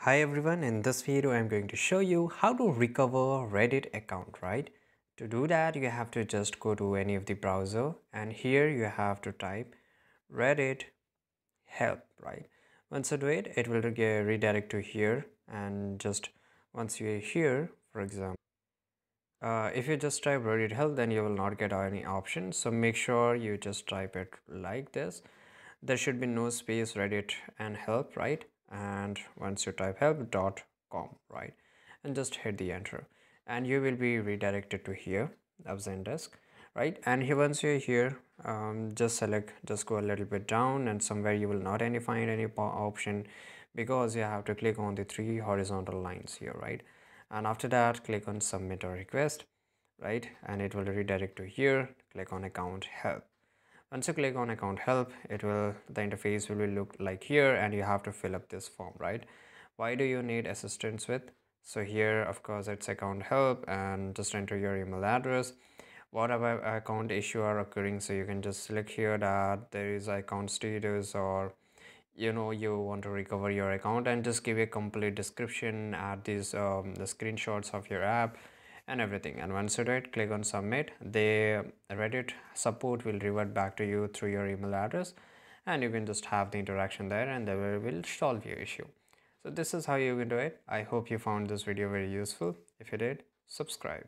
Hi everyone, in this video I'm going to show you how to recover Reddit account, right? To do that you have to just go to any of the browser and here you have to type Reddit help, right? Once you do it, it will redirect to here, and just once you're here, for example, if you just type Reddit help, then you will not get any options. So make sure you just type it like this. There should be no space Reddit and help, right? And once you type help.com, right, and just hit the enter, and you will be redirected to here of Zendesk, right? And here once you're here, just go a little bit down, and somewhere you will not find any option, because you have to click on the three horizontal lines here, right? And after that click on submit a request, right, and it will redirect to here. Click on account help. Once you click on account help, the interface will look like here, and you have to fill up this form, right? Why do you need assistance with? So here of course it's account help, and just enter your email address, whatever account issue are occurring. So you can just select here that there is account status, or you want to recover your account, and just give a complete description, add these the screenshots of your app and everything. And once you do it, click on submit. The Reddit support will revert back to you through your email address, and you can just have the interaction there, and they will solve your issue. So this is how you can do it. I hope you found this video very useful. If you did, subscribe.